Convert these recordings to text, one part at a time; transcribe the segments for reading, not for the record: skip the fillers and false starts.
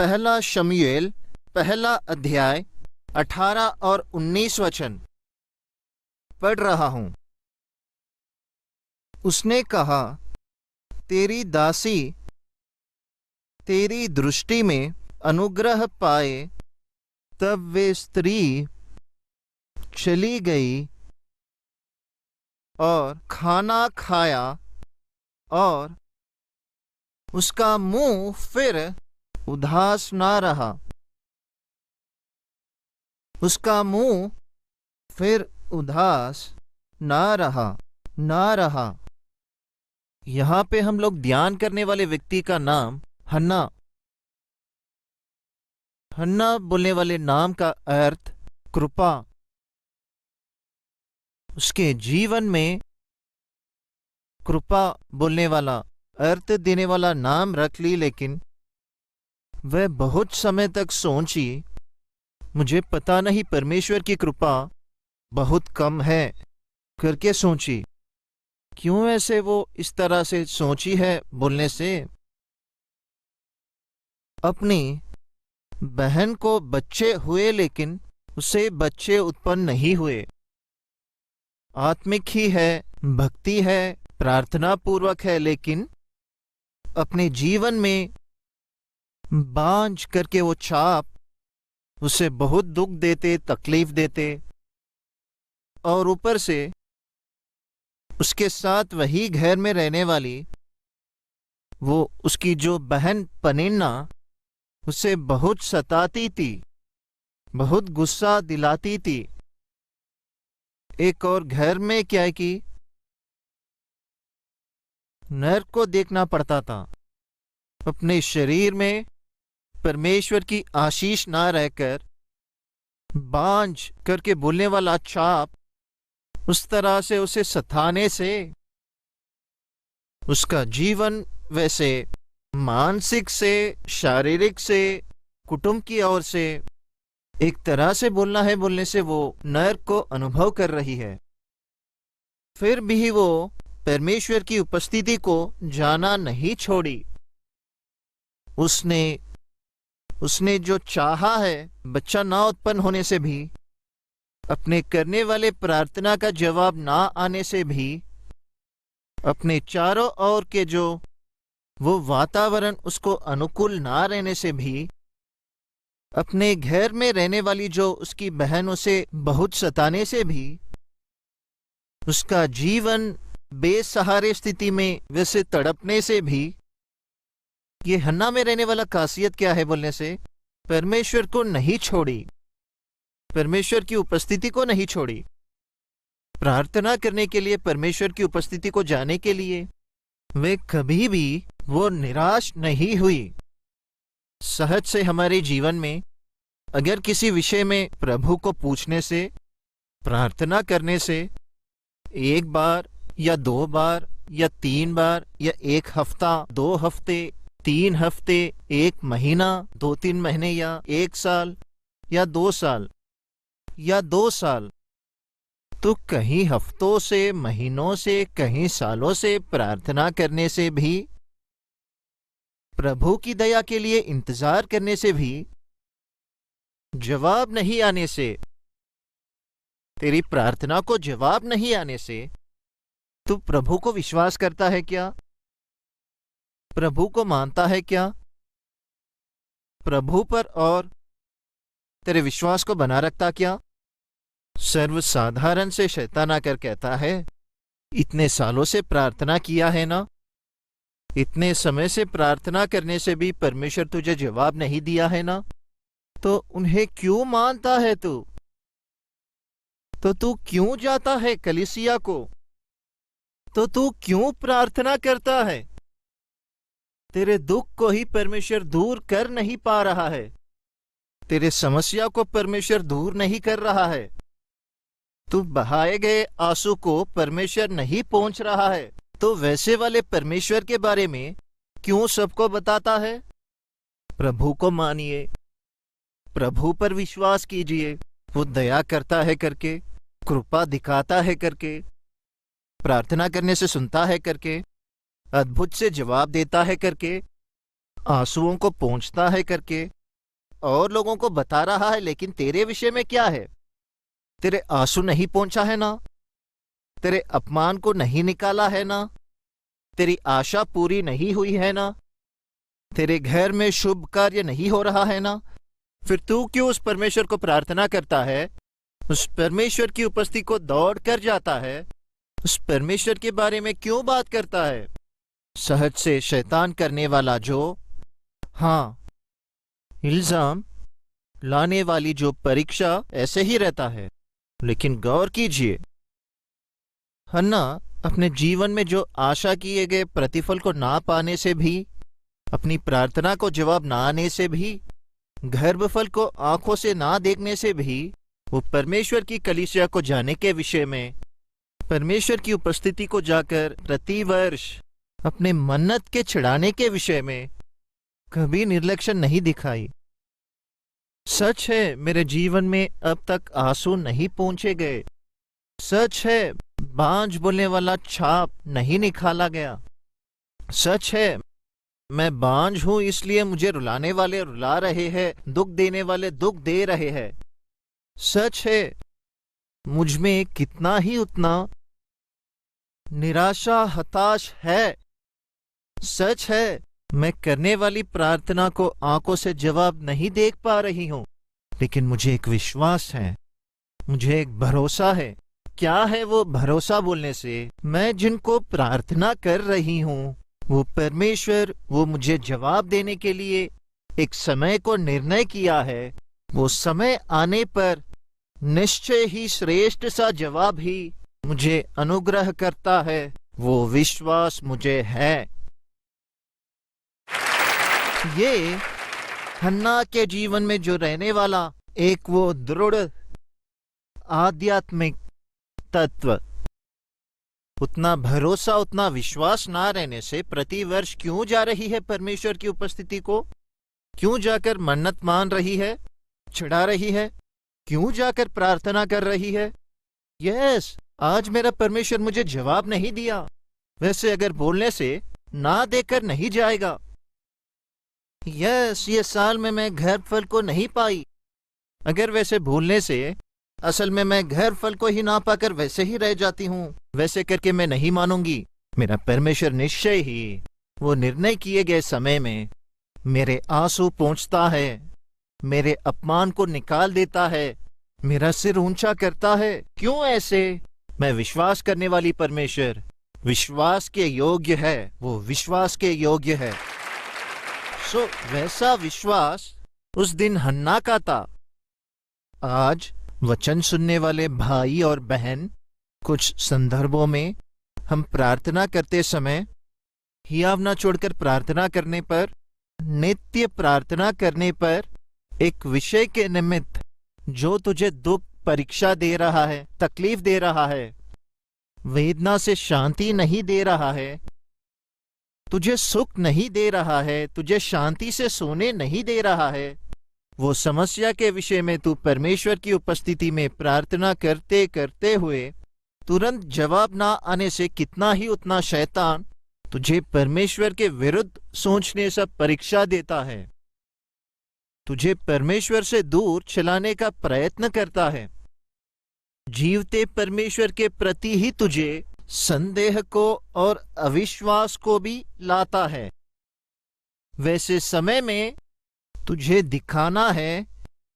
पहला शमूएल पहला अध्याय 18 और 19 वचन पढ़ रहा हूं। उसने कहा, तेरी दासी तेरी दृष्टि में अनुग्रह पाए। तब वे स्त्री चली गई और खाना खाया और उसका मुंह फिर उदास ना रहा। उसका मुंह फिर उदास ना रहा। यहां पे हम लोग ध्यान करने वाले व्यक्ति का नाम हन्ना बोलने वाले नाम का अर्थ कृपा। उसके जीवन में कृपा बोलने वाला अर्थ देने वाला नाम रख ली, लेकिन वह बहुत समय तक सोची, मुझे पता नहीं परमेश्वर की कृपा बहुत कम है करके सोची। क्यों ऐसे वो इस तरह से सोची है बोलने से, अपनी बहन को बच्चे हुए लेकिन उसे बच्चे उत्पन्न नहीं हुए। आत्मिक ही है, भक्ति है, प्रार्थना पूर्वक है, लेकिन अपने जीवन में बांझ करके वो छाप उसे बहुत दुख देते, तकलीफ देते। और ऊपर से उसके साथ वही घर में रहने वाली वो उसकी जो बहन पनिन्ना उसे बहुत सताती थी, बहुत गुस्सा दिलाती थी। एक और घर में क्या है कि नर को देखना पड़ता था। अपने शरीर में परमेश्वर की आशीष ना रहकर बांझ करके बोलने वाला छाप उस तरह से उसे सताने से उसका जीवन वैसे मानसिक से, शारीरिक से, कुटुंब की ओर से एक तरह से बोलने से वो नर को अनुभव कर रही है। फिर भी वो परमेश्वर की उपस्थिति को जाना नहीं छोड़ी। उसने जो चाहा है, बच्चा ना उत्पन्न होने से भी, अपने करने वाले प्रार्थना का जवाब ना आने से भी, अपने चारों ओर के जो वो वातावरण उसको अनुकूल ना रहने से भी, अपने घर में रहने वाली जो उसकी बहन उसे बहुत सताने से भी, उसका जीवन बेसहारे स्थिति में वैसे तड़पने से भी, ये हन्ना में रहने वाला खासियत क्या है बोलने से, परमेश्वर को नहीं छोड़ी, परमेश्वर की उपस्थिति को नहीं छोड़ी। प्रार्थना करने के लिए, परमेश्वर की उपस्थिति को जाने के लिए वे कभी भी वो निराश नहीं हुई। सहज से हमारे जीवन में अगर किसी विषय में प्रभु को पूछने से, प्रार्थना करने से, एक बार या 2 बार या 3 बार या 1 हफ्ता, 2 हफ्ते, 3 हफ्ते, 1 महीना, 2-3 महीने या 1 साल या 2 साल या 2 साल, तो कहीं हफ्तों से, महीनों से, कहीं सालों से प्रार्थना करने से भी, प्रभु की दया के लिए इंतजार करने से भी जवाब नहीं आने से, तेरी प्रार्थना को जवाब नहीं आने से तू प्रभु को विश्वास करता है क्या? प्रभु को मानता है क्या? प्रभु पर और तेरे विश्वास को बना रखता क्या? सर्वसाधारण से शैतान आकर कहता है, इतने सालों से प्रार्थना किया है ना, इतने समय से प्रार्थना करने से भी परमेश्वर तुझे जवाब नहीं दिया है ना, तो उन्हें क्यों मानता है तू? तो तू क्यों जाता है कलीसिया को? तो तू क्यों प्रार्थना करता है? तेरे दुख को ही परमेश्वर दूर कर नहीं पा रहा है, तेरे समस्या को परमेश्वर दूर नहीं कर रहा है, तू बहाए गए आंसू को परमेश्वर नहीं पहुंच रहा है, तो वैसे वाले परमेश्वर के बारे में क्यों सबको बताता है? प्रभु को मानिए, प्रभु पर विश्वास कीजिए, वो दया करता है करके, कृपा दिखाता है करके, प्रार्थना करने से सुनता है करके, अद्भुत से जवाब देता है करके, आंसुओं को पोंछता है करके और लोगों को बता रहा है, लेकिन तेरे विषय में क्या है? तेरे आंसू नहीं पोंछा है ना, तेरे अपमान को नहीं निकाला है ना, तेरी आशा पूरी नहीं हुई है ना, तेरे घर में शुभ कार्य नहीं हो रहा है ना, फिर तू क्यों उस परमेश्वर को प्रार्थना करता है? उस परमेश्वर की उपस्थिति को दौड़ कर जाता है? उस परमेश्वर के बारे में क्यों बात करता है? सहज से शैतान करने वाला जो, हाँ, इल्जाम लाने वाली जो परीक्षा ऐसे ही रहता है। लेकिन गौर कीजिए, हन्ना अपने जीवन में जो आशा किए गए प्रतिफल को ना पाने से भी, अपनी प्रार्थना को जवाब ना आने से भी, गर्भफल को आंखों से ना देखने से भी, वो परमेश्वर की कलीसिया को जाने के विषय में, परमेश्वर की उपस्थिति को जाकर प्रतिवर्ष अपने मन्नत के चढ़ाने के विषय में कभी निर्लक्षण नहीं दिखाई। सच है, मेरे जीवन में अब तक आंसू नहीं पहुंचे गए। सच है, बांझ बोलने वाला छाप नहीं निकाला गया। सच है, मैं बांझ हूं, इसलिए मुझे रुलाने वाले रुला रहे हैं, दुख देने वाले दुख दे रहे हैं। सच है, मुझ में कितना ही उतना निराशा हताश है। सच है, मैं करने वाली प्रार्थना को आंखों से जवाब नहीं देख पा रही हूं, लेकिन मुझे एक विश्वास है, मुझे एक भरोसा है। क्या है वो भरोसा? बोलने से मैं जिनको प्रार्थना कर रही हूं, वो परमेश्वर, वो मुझे जवाब देने के लिए एक समय को निर्णय किया है। वो समय आने पर निश्चय ही श्रेष्ठ सा जवाब ही मुझे अनुग्रह करता है। वो विश्वास मुझे है। ये हन्ना के जीवन में जो रहने वाला एक वो दृढ़ आध्यात्मिक तत्व, उतना भरोसा, उतना विश्वास ना रहने से प्रतिवर्ष क्यों जा रही है परमेश्वर की उपस्थिति को? क्यों जाकर मन्नत मान रही है, चढ़ा रही है? क्यों जाकर प्रार्थना कर रही है? यस, आज मेरा परमेश्वर मुझे जवाब नहीं दिया। वैसे अगर बोलने से ना देकर नहीं जाएगा। यस, ये साल में मैं घर फल को नहीं पाई। अगर वैसे भूलने से असल में मैं घर फल को ही ना पाकर वैसे ही रह जाती हूँ, वैसे करके मैं नहीं मानूंगी। मेरा परमेश्वर निश्चय ही वो निर्णय किए गए समय में मेरे आंसू पोंछता है, मेरे अपमान को निकाल देता है, मेरा सिर ऊंचा करता है। क्यों ऐसे? मैं विश्वास करने वाली परमेश्वर विश्वास के योग्य है, वो विश्वास के योग्य है। सो वैसा विश्वास उस दिन हन्ना का था। आज वचन सुनने वाले भाई और बहन, कुछ संदर्भों में हम प्रार्थना करते समय हियाव ना छोड़कर प्रार्थना करने पर, नित्य प्रार्थना करने पर एक विषय के निमित्त जो तुझे दुख, परीक्षा दे रहा है, तकलीफ दे रहा है, वेदना से शांति नहीं दे रहा है, तुझे सुख नहीं दे रहा है, तुझे शांति से सोने नहीं दे रहा है, वो समस्या के विषय में तू परमेश्वर की उपस्थिति में प्रार्थना करते करते हुए तुरंत जवाब ना आने से कितना ही उतना शैतान तुझे परमेश्वर के विरुद्ध सोचने से परीक्षा देता है, तुझे परमेश्वर से दूर चलाने का प्रयत्न करता है, जीवते परमेश्वर के प्रति ही तुझे संदेह को और अविश्वास को भी लाता है। वैसे समय में तुझे दिखाना है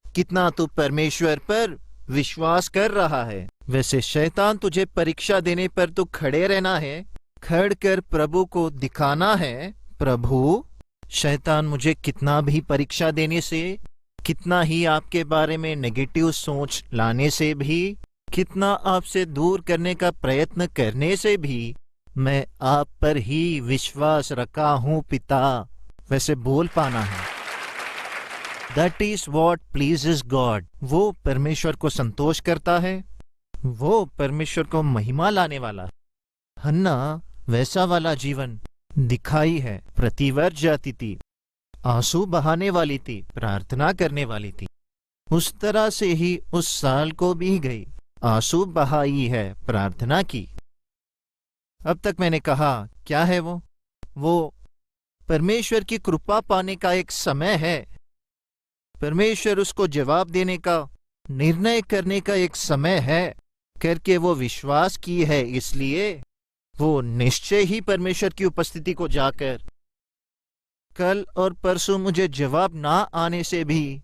कितना तू परमेश्वर पर विश्वास कर रहा है। वैसे शैतान तुझे परीक्षा देने पर तू खड़े रहना है, खड़ कर प्रभु को दिखाना है, प्रभु, शैतान मुझे कितना भी परीक्षा देने से, कितना ही आपके बारे में नेगेटिव सोच लाने से भी, कितना आपसे दूर करने का प्रयत्न करने से भी, मैं आप पर ही विश्वास रखा हूं पिता। वैसे बोल पाना है। That is what pleases God। वो परमेश्वर को संतोष करता है, वो परमेश्वर को महिमा लाने वाला। हन्ना वैसा वाला जीवन दिखाई है। प्रतिवर्ष जाती थी, आंसू बहाने वाली थी, प्रार्थना करने वाली थी। उस तरह से ही उस साल को भी गई, आंसू बहाई है, प्रार्थना की। अब तक मैंने कहा क्या है वो परमेश्वर की कृपा पाने का एक समय है। परमेश्वर उसको जवाब देने का, निर्णय करने का एक समय है करके वो विश्वास की है। इसलिए वो निश्चय ही परमेश्वर की उपस्थिति को जाकर कल और परसों मुझे जवाब ना आने से भी,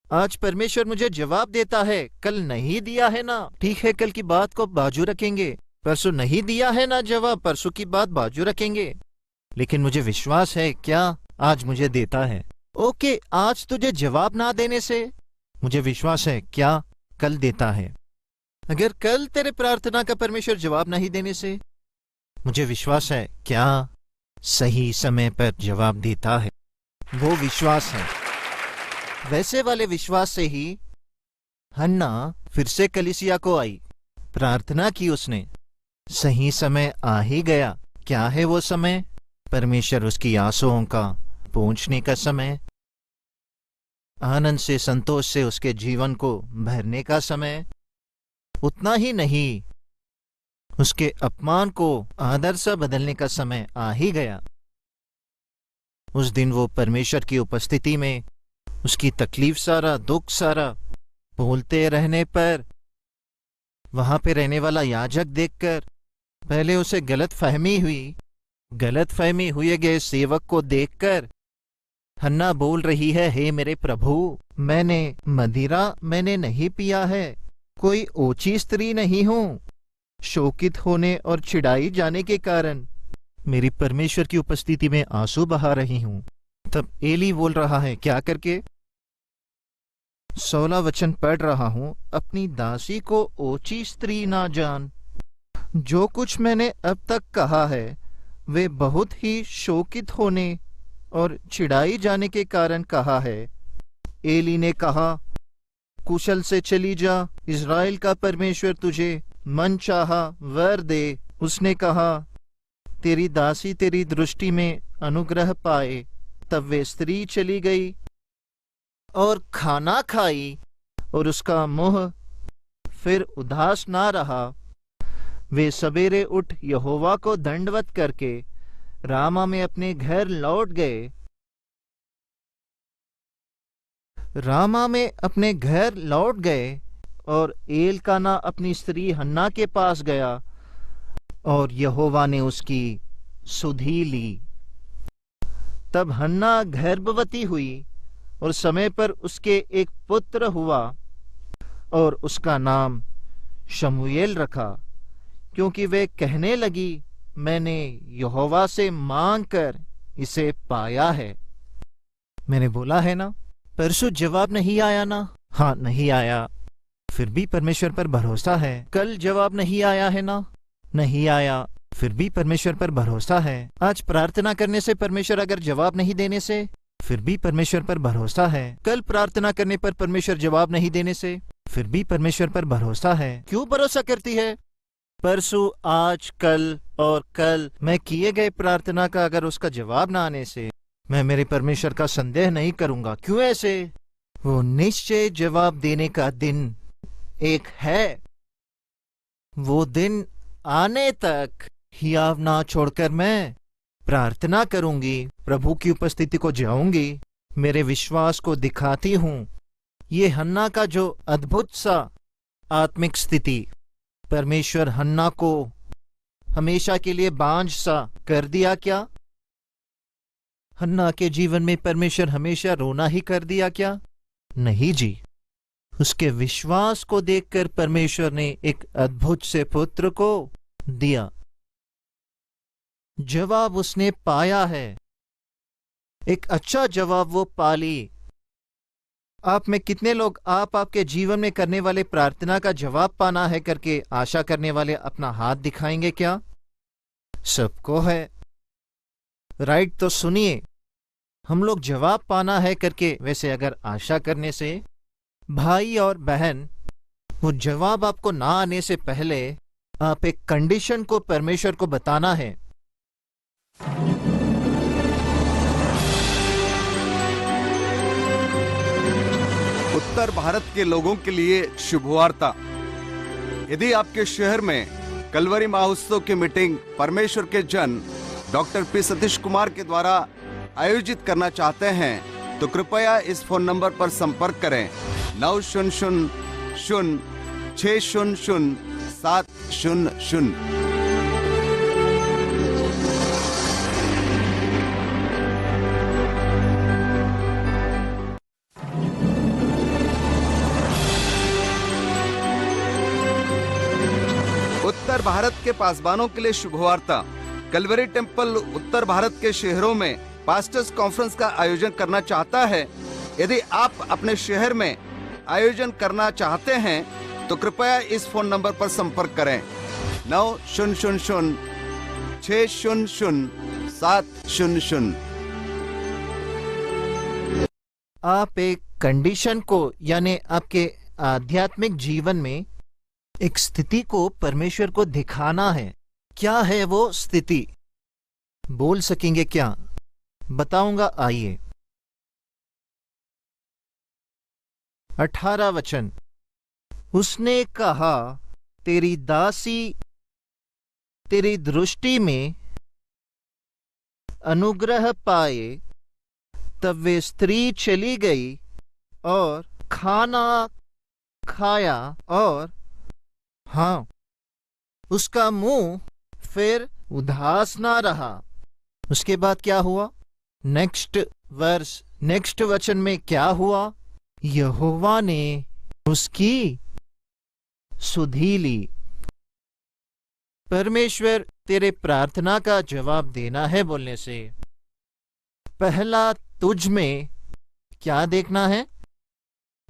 आज परमेश्वर मुझे जवाब देता है, कल नहीं दिया है ना, ठीक है, कल की बात को बाजू रखेंगे। परसों नहीं दिया है ना जवाब, परसों की बात बाजू रखेंगे। लेकिन मुझे विश्वास है क्या आज मुझे देता है। ओके, आज तुझे जवाब ना देने से मुझे विश्वास है क्या कल देता है। अगर कल तेरे प्रार्थना का परमेश्वर जवाब नहीं देने से मुझे विश्वास है क्या सही समय पर जवाब देता है। वो विश्वास है। वैसे वाले विश्वास से ही हन्ना फिर से कलीसिया को आई, प्रार्थना की उसने। सही समय आ ही गया। क्या है वो समय? परमेश्वर उसकी आंसुओं का पहुंचने का समय, आनंद से, संतोष से उसके जीवन को भरने का समय। उतना ही नहीं, उसके अपमान को आदर से बदलने का समय आ ही गया। उस दिन वो परमेश्वर की उपस्थिति में उसकी तकलीफ सारा, दुख सारा बोलते रहने पर वहां पे रहने वाला याजक देखकर पहले उसे गलतफहमी हुई। गलतफहमी हुए गए सेवक को देखकर हन्ना बोल रही है, हे मेरे प्रभु, मैंने नहीं पिया है, कोई ओछी स्त्री नहीं हूं। शोकित होने और चिढ़ाई जाने के कारण मेरी परमेश्वर की उपस्थिति में आंसू बहा रही हूं। तब एली बोल रहा है, क्या करके? 16 वचन पढ़ रहा हूं, अपनी दासी को ओछी स्त्री ना जान। जो कुछ मैंने अब तक कहा है वे बहुत ही शोकित होने और चिढ़ाई जाने के कारण कहा है। एली ने कहा, कुशल से चली जा, इज़राइल का परमेश्वर तुझे मन चाहा वर दे। उसने कहा, तेरी दासी तेरी दृष्टि में अनुग्रह पाए। तब वे स्त्री चली गई और खाना खाई और उसका मुंह फिर उदास ना रहा। वे सवेरे उठ यहोवा को दंडवत करके रामा में अपने घर लौट गए। रामा में अपने घर लौट गए और एलकाना अपनी स्त्री हन्ना के पास गया और यहोवा ने उसकी सुधि ली। तब हन्ना गर्भवती हुई और समय पर उसके एक पुत्र हुआ और उसका नाम शमूएल रखा, क्योंकि वे कहने लगी, मैंने यहोवा से मांग कर इसे पाया है। मैंने बोला है ना, परसों जवाब नहीं आया ना? हाँ, नहीं आया, फिर भी परमेश्वर पर भरोसा है। कल जवाब नहीं आया है ना? नहीं आया, फिर भी परमेश्वर पर भरोसा है। आज प्रार्थना करने से परमेश्वर अगर जवाब नहीं देने से, फिर भी परमेश्वर पर भरोसा है। कल प्रार्थना करने पर परमेश्वर जवाब नहीं देने से, फिर भी परमेश्वर पर भरोसा है। क्यों भरोसा करती है? परसों, आज, कल और कल मैं किए गए प्रार्थना का अगर उसका जवाब ना आने से मैं मेरे परमेश्वर का संदेह नहीं करूंगा। क्यों ऐसे? वो निश्चय जवाब देने का दिन एक है। वो दिन आने तक हियाव ना छोड़कर मैं प्रार्थना करूंगी, प्रभु की उपस्थिति को जाऊंगी, मेरे विश्वास को दिखाती हूं। ये हन्ना का जो अद्भुत सा आत्मिक स्थिति, परमेश्वर हन्ना को हमेशा के लिए बांझ सा कर दिया क्या? हन्ना के जीवन में परमेश्वर हमेशा रोना ही कर दिया क्या? नहीं जी। उसके विश्वास को देखकर परमेश्वर ने एक अद्भुत से पुत्र को दिया। जवाब उसने पाया है, एक अच्छा जवाब वो पाली। आप में कितने लोग आपके जीवन में करने वाले प्रार्थना का जवाब पाना है करके आशा करने वाले अपना हाथ दिखाएंगे क्या? सबको है, राइट? तो सुनिए, हम लोग जवाब पाना है करके वैसे अगर आशा करने से, भाई और बहन, वो जवाब आपको ना आने से पहले आप एक कंडीशन को परमेश्वर को बताना है। उत्तर भारत के लोगों के लिए शुभवार्ता। यदि आपके शहर में कलवरी महोत्सव की मीटिंग परमेश्वर के जन डॉक्टर पी सतीश कुमार के द्वारा आयोजित करना चाहते हैं तो कृपया इस फोन नंबर पर संपर्क करें 9000-600-700। उत्तर भारत के पासबानों के लिए शुभवार्ता। कलवरी टेम्पल उत्तर भारत के शहरों में पास्टर्स कॉन्फ्रेंस का आयोजन करना चाहता है। यदि आप अपने शहर में आयोजन करना चाहते हैं तो कृपया इस फोन नंबर पर संपर्क करें 9000-600-700। आप एक कंडीशन को यानी आपके आध्यात्मिक जीवन में एक स्थिति को परमेश्वर को दिखाना है। क्या है वो स्थिति? बोल सकेंगे क्या? बताऊंगा, आइए। 18 वचन। उसने कहा, तेरी दासी तेरी दृष्टि में अनुग्रह पाए। तब वे स्त्री चली गई और खाना खाया, और हाँ, उसका मुंह फिर उदास ना रहा। उसके बाद क्या हुआ? नेक्स्ट वचन में क्या हुआ? यहोवा ने उसकी सुधि ली। परमेश्वर तेरे प्रार्थना का जवाब देना है बोलने से पहला तुझ में क्या देखना है?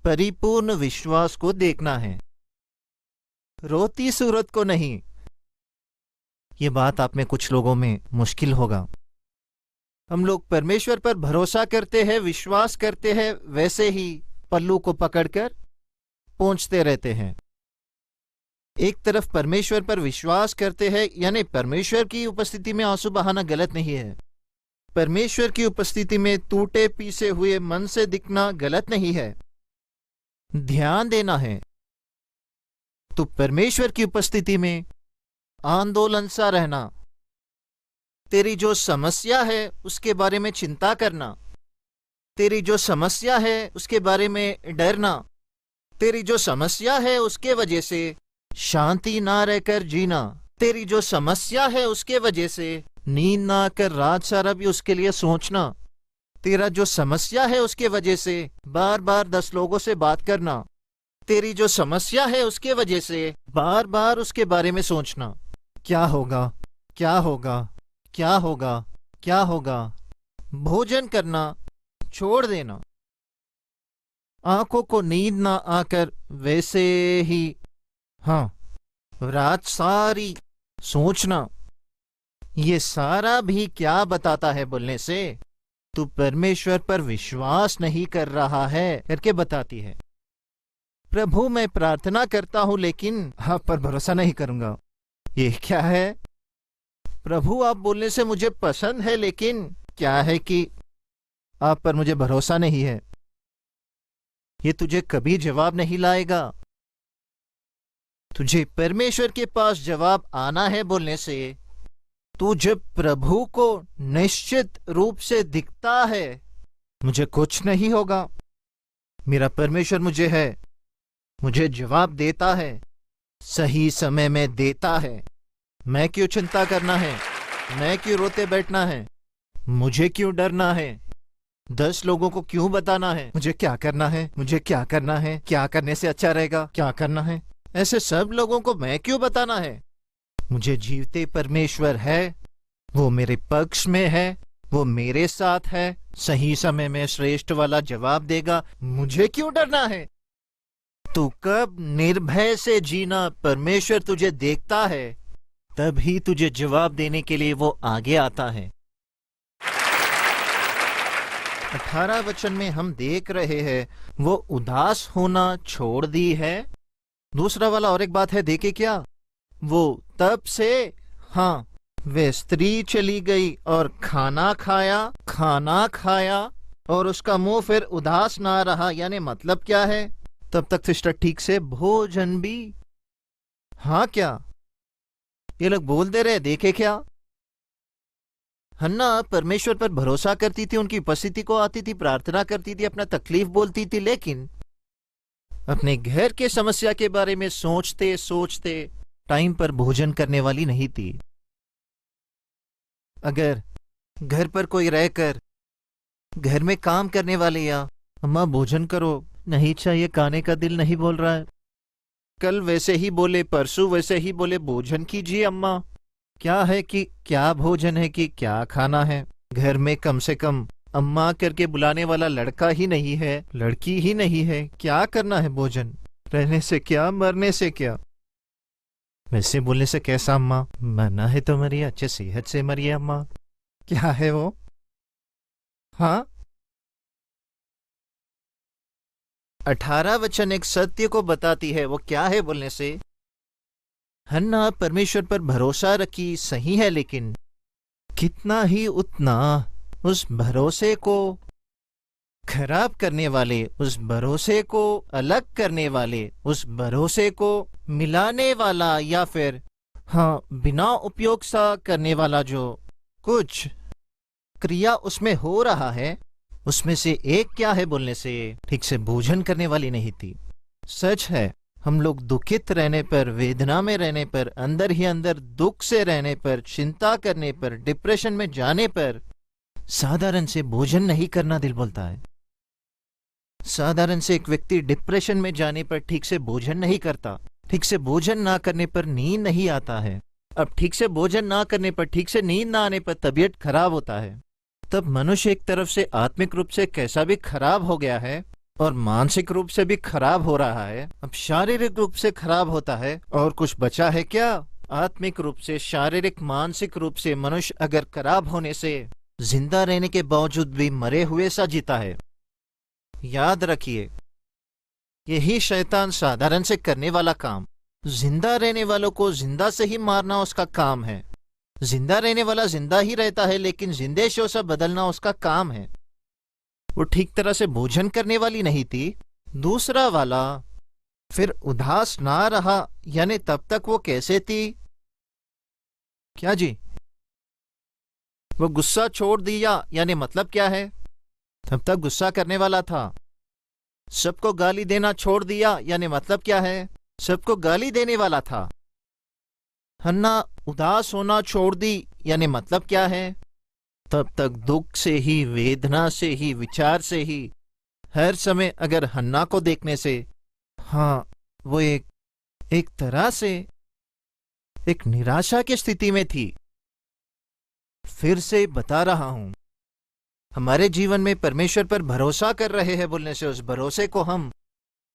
परिपूर्ण विश्वास को देखना है, रोती सूरत को नहीं। ये बात आप में कुछ लोगों में मुश्किल होगा। हम लोग परमेश्वर पर भरोसा करते हैं, विश्वास करते हैं, वैसे ही पल्लू को पकड़कर पहुंचते रहते हैं। एक तरफ परमेश्वर पर विश्वास करते हैं, यानी परमेश्वर की उपस्थिति में आंसू बहाना गलत नहीं है। परमेश्वर की उपस्थिति में टूटे पीसे हुए मन से दिखना गलत नहीं है, ध्यान देना है। तो परमेश्वर की उपस्थिति में आंदोलन सा रहना, तेरी जो समस्या है उसके बारे में चिंता करना, तेरी जो समस्या है उसके बारे में डरना, तेरी जो समस्या है उसके वजह से शांति ना रहकर जीना, तेरी जो समस्या है उसके वजह से नींद ना आकर रात सारा भी उसके लिए सोचना, तेरा जो समस्या है उसके वजह से बार बार 10 लोगों से बात करना, तेरी जो समस्या है उसके वजह से बार बार उसके बारे में सोचना। क्या होगा, क्या होगा, क्या होगा, क्या होगा। भोजन करना छोड़ देना, आंखों को नींद ना आकर वैसे ही रात सारी सोचना। ये सारा भी क्या बताता है बोलने से? तू परमेश्वर पर विश्वास नहीं कर रहा है करके बताती है। प्रभु, मैं प्रार्थना करता हूं लेकिन आप पर भरोसा नहीं करूंगा। ये क्या है? प्रभु, आप बोलने से मुझे पसंद है, लेकिन क्या है कि आप पर मुझे भरोसा नहीं है। ये तुझे कभी जवाब नहीं लाएगा। तुझे परमेश्वर के पास जवाब आना है बोलने से तू जब प्रभु को निश्चित रूप से दिखता है, मुझे कुछ नहीं होगा, मेरा परमेश्वर मुझे है, मुझे जवाब देता है, सही समय में देता है। मैं क्यों चिंता करना है? मैं क्यों रोते बैठना है? मुझे क्यों डरना है? 10 लोगों को क्यों बताना है? मुझे क्या करना है? मुझे क्या करना है? क्या करने से अच्छा रहेगा? क्या करना है? ऐसे सब लोगों को मैं क्यों बताना है? मुझे जीवते परमेश्वर है, वो मेरे पक्ष में है, वो मेरे साथ है, सही समय में श्रेष्ठ वाला जवाब देगा। मुझे क्यों डरना है? तू कब निर्भय से जीना परमेश्वर तुझे देखता है, तभी तुझे जवाब देने के लिए वो आगे आता है। 18 वचन में हम देख रहे हैं वो उदास होना छोड़ दी है। दूसरा वाला और एक बात है, देखे क्या? वो तब से वे स्त्री चली गई और खाना खाया और उसका मुंह फिर उदास ना रहा। यानी मतलब क्या है? तब तक सिस्टर ठीक से भोजन भी। क्या ये लोग बोल दे रहे, देखे क्या? हन्ना परमेश्वर पर भरोसा करती थी, उनकी उपस्थिति को आती थी, प्रार्थना करती थी, अपना तकलीफ बोलती थी, लेकिन अपने घर के समस्या के बारे में सोचते सोचते टाइम पर भोजन करने वाली नहीं थी। अगर घर पर कोई रहकर घर में काम करने वाले या अम्मा भोजन करो, नहीं चाहिए, खाने का दिल नहीं बोल रहा है, कल वैसे ही बोले, परसों वैसे ही बोले, भोजन कीजिए अम्मा, क्या है कि क्या भोजन है कि क्या खाना है। घर में कम से कम अम्मा करके बुलाने वाला लड़का ही नहीं है, लड़की ही नहीं है, क्या करना है भोजन, रहने से क्या मरने से क्या। वैसे बोलने से कैसा अम्मा, मरना है तो मरिए, अच्छे सेहत से मरिए अम्मा, क्या है वो। हाँ, 18 वचन एक सत्य को बताती है, वो क्या है बोलने से, हन्ना परमेश्वर पर भरोसा रखी, सही है, लेकिन कितना ही उतना उस भरोसे को खराब करने वाले, उस भरोसे को अलग करने वाले, उस भरोसे को मिलाने वाला या फिर बिना उपयोग सा करने वाला जो कुछ क्रिया उसमें हो रहा है, उसमें से एक क्या है बोलने से, ठीक से भोजन करने वाली नहीं थी। सच है, हम लोग दुखित रहने पर, वेदना में रहने पर, अंदर ही अंदर दुख से रहने पर, चिंता करने पर, डिप्रेशन में जाने पर साधारण से भोजन नहीं करना दिल बोलता है। साधारण से एक व्यक्ति डिप्रेशन में जाने पर ठीक से भोजन नहीं करता, ठीक से भोजन ना करने पर नींद नहीं आता है। अब ठीक से भोजन ना करने पर, ठीक से नींद ना आने पर तबीयत खराब होता है। तब मनुष्य एक तरफ से आत्मिक रूप से कैसा भी खराब हो गया है और मानसिक रूप से भी खराब हो रहा है, अब शारीरिक रूप से खराब होता है, और कुछ बचा है क्या। आत्मिक रूप से, शारीरिक, मानसिक रूप से मनुष्य अगर खराब होने से जिंदा रहने के बावजूद भी मरे हुए सा जीता है। याद रखिए, यही शैतान साधारण से करने वाला काम, जिंदा रहने वालों को जिंदा से ही मारना उसका काम है। जिंदा रहने वाला जिंदा ही रहता है, लेकिन जिंदे शो से बदलना उसका काम है। वो ठीक तरह से भोजन करने वाली नहीं थी। दूसरा वाला फिर उदास ना रहा, यानी तब तक वो कैसे थी, क्या जी, वो गुस्सा छोड़ दिया, यानी मतलब क्या है, तब तक गुस्सा करने वाला था। सबको गाली देना छोड़ दिया, यानी मतलब क्या है, सबको गाली देने वाला था। हन्ना उदास होना छोड़ दी, यानी मतलब क्या है, तब तक दुख से ही, वेदना से ही, विचार से ही हर समय अगर हन्ना को देखने से, वो एक तरह से एक निराशा की स्थिति में थी। फिर से बता रहा हूं, हमारे जीवन में परमेश्वर पर भरोसा कर रहे हैं बोलने से उस भरोसे को हम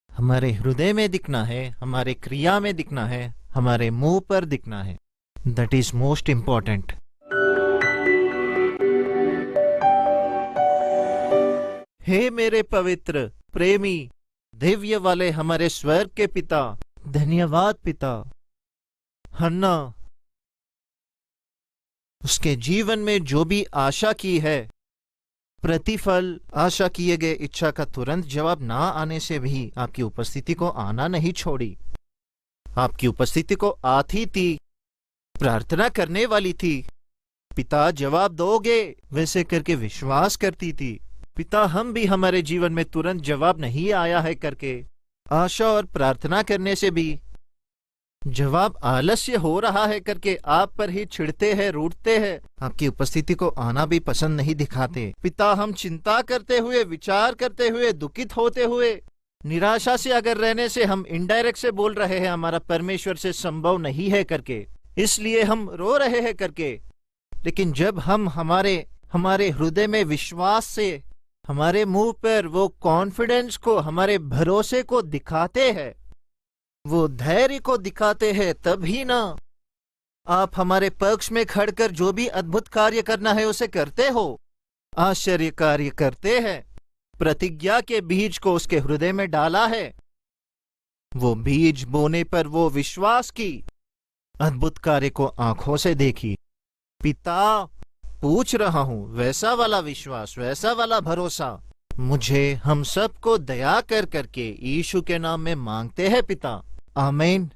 हमारे हृदय में दिखना है, हमारे क्रिया में दिखना है, हमारे मुंह पर दिखना है। That is most important. हे मेरे पवित्र, प्रेमी, दिव्य वाले हमारे स्वर्ग के पिता, धन्यवाद पिता। हन्ना उसके जीवन में जो भी आशा की है, प्रतिफल, आशा किए गए इच्छा का तुरंत जवाब ना आने से भी आपकी उपस्थिति को आना नहीं छोड़ी। आपकी उपस्थिति को आती थी, प्रार्थना करने वाली थी, पिता जवाब दोगे वैसे करके विश्वास करती थी। पिता हम भी हमारे जीवन में तुरंत जवाब नहीं आया है करके आशा और प्रार्थना करने से भी जवाब आलस्य हो रहा है करके आप पर ही छिड़ते हैं, रूठते हैं, आपकी उपस्थिति को आना भी पसंद नहीं दिखाते। पिता हम चिंता करते हुए, विचार करते हुए, दुखित होते हुए, निराशा से अगर रहने से हम इनडायरेक्ट से बोल रहे हैं हमारा परमेश्वर से संभव नहीं है करके, इसलिए हम रो रहे हैं करके। लेकिन जब हम हमारे हृदय में विश्वास से, हमारे मुंह पर वो कॉन्फिडेंस को, हमारे भरोसे को दिखाते हैं, वो धैर्य को दिखाते हैं, तभी ना आप हमारे पक्ष में खड़कर जो भी अद्भुत कार्य करना है उसे करते हो, आश्चर्य कार्य करते हैं। प्रतिज्ञा के बीज को उसके हृदय में डाला है, वो बीज बोने पर वो विश्वास की, अद्भुत कार्य को आंखों से देखी। पिता पूछ रहा हूं, वैसा वाला विश्वास, वैसा वाला भरोसा मुझे, हम सबको दया कर करके यीशु के नाम में मांगते हैं पिता, आमीन।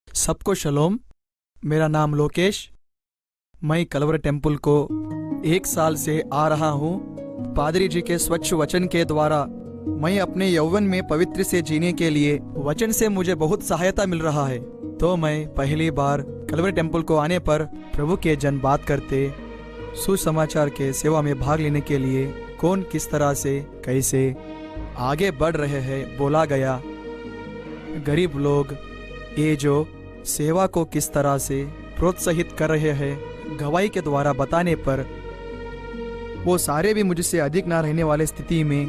सबको शलोम। मेरा नाम लोकेश। मैं कलवरी टेम्पल को 1 साल से आ रहा हूँ। पादरी जी के स्वच्छ वचन के द्वारा मैं अपने यौवन में पवित्र से जीने के लिए वचन से मुझे बहुत सहायता मिल रहा है। तो मैं पहली बार कलवरी टेम्पल को आने पर प्रभु के जन बात करते, सुसमाचार के सेवा में भाग लेने के लिए कौन किस तरह से कैसे आगे बढ़ रहे हैं बोला गया। गरीब लोग ये जो सेवा को किस तरह से प्रोत्साहित कर रहे हैं गवाही के द्वारा बताने पर, वो सारे भी मुझसे अधिक ना रहने वाले स्थिति में,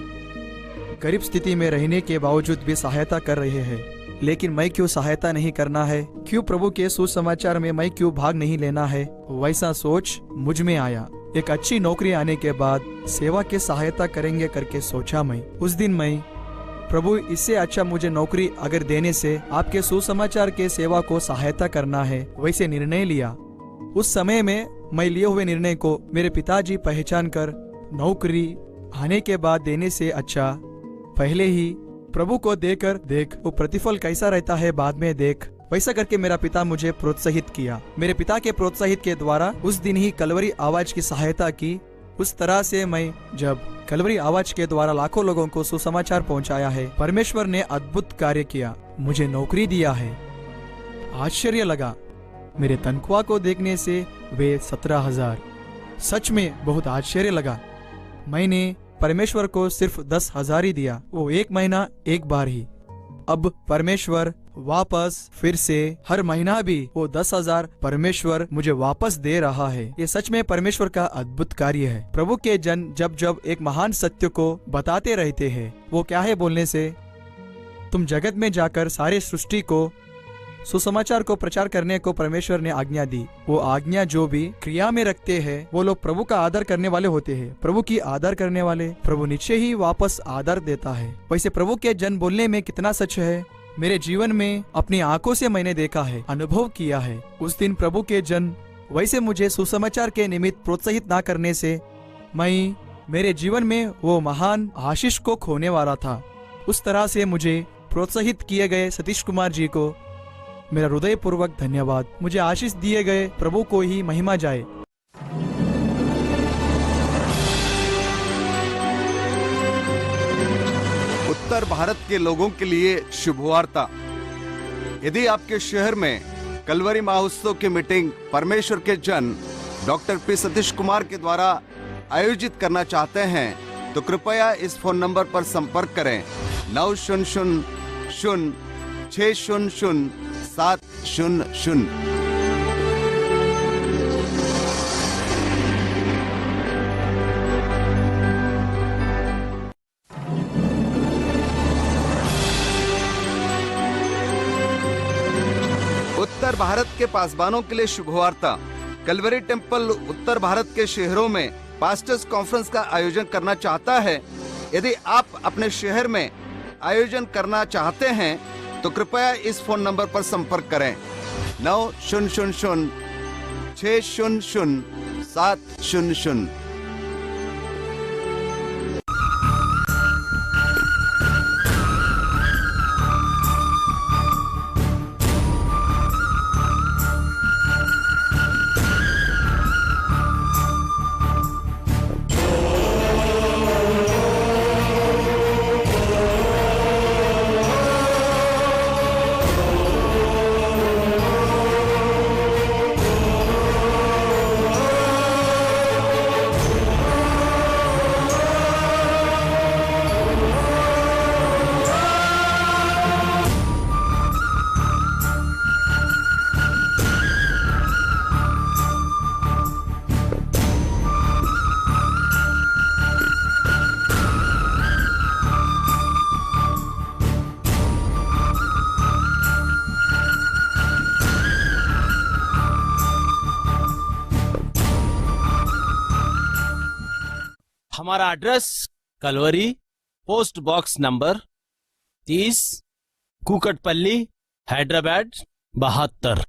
गरीब स्थिति में रहने के बावजूद भी सहायता कर रहे हैं। लेकिन मैं क्यों सहायता नहीं करना है, क्यों प्रभु के सुसमाचार में मैं क्यों भाग नहीं लेना है, वैसा सोच मुझ में आया। एक अच्छी नौकरी आने के बाद सेवा की सहायता करेंगे करके सोचा मैं। उस दिन मैं, प्रभु इससे अच्छा मुझे नौकरी अगर देने से आपके सुसमाचार के सेवा को सहायता करना है, वैसे निर्णय लिया। उस समय में मैं लिए हुए निर्णय को मेरे पिताजी पहचान कर नौकरी आने के बाद देने से अच्छा पहले ही प्रभु को देकर देख, वो प्रतिफल कैसा रहता है बाद में देख। वैसा करके मेरा पिता मुझे प्रोत्साहित किया। मेरे पिता के प्रोत्साहित के द्वारा उस दिन ही कलवरी आवाज की सहायता की। उस तरह से मैं जब कलवरी आवाज के द्वारा लाखों लोगों को सुसमाचार पहुंचाया है, परमेश्वर ने अद्भुत कार्य किया, मुझे नौकरी दिया है। आश्चर्य लगा मेरे तनख्वाह को देखने से, वे 17,000। सच में बहुत आश्चर्य लगा। मैंने परमेश्वर को सिर्फ 10,000 ही दिया, वो 1 महीना एक बार ही। अब परमेश्वर वापस फिर से हर महीना भी वो 10,000 परमेश्वर मुझे वापस दे रहा है। ये सच में परमेश्वर का अद्भुत कार्य है। प्रभु के जन जब जब एक महान सत्य को बताते रहते हैं, वो क्या है बोलने से, तुम जगत में जाकर सारे सृष्टि को सुसमाचार को प्रचार करने को परमेश्वर ने आज्ञा दी। वो आज्ञा जो भी क्रिया में रखते हैं वो लोग प्रभु का आदर करने वाले होते हैं। प्रभु की आदर करने वाले प्रभु नीचे ही वापस आदर देता है। वैसे प्रभु के जन बोलने में कितना सच है, मेरे जीवन में अपनी आंखों से मैंने देखा है, अनुभव किया है। उस दिन प्रभु के जन वैसे मुझे सुसमाचार के निमित्त प्रोत्साहित ना करने से मैं मेरे जीवन में वो महान आशीष को खोने वाला था। उस तरह से मुझे प्रोत्साहित किए गए सतीश कुमार जी को मेरा हृदयपूर्वक धन्यवाद। मुझे आशीष दिए गए प्रभु को ही महिमा जाए। उत्तर भारत के लोगों के लिए शुभवार्ता। यदि आपके शहर में कलवरी महोत्सव की मीटिंग परमेश्वर के जन डॉक्टर पी सतीश कुमार के द्वारा आयोजित करना चाहते हैं तो कृपया इस फोन नंबर पर संपर्क करें 900-600-700। उत्तर भारत के पासबानों के लिए शुभवार्ता। कलवरी टेम्पल उत्तर भारत के शहरों में पास्टर्स कॉन्फ्रेंस का आयोजन करना चाहता है। यदि आप अपने शहर में आयोजन करना चाहते हैं तो कृपया इस फोन नंबर पर संपर्क करें 900-600-700। हमारा address Calvary, post box number 30, Kukatpally, Hyderabad 72।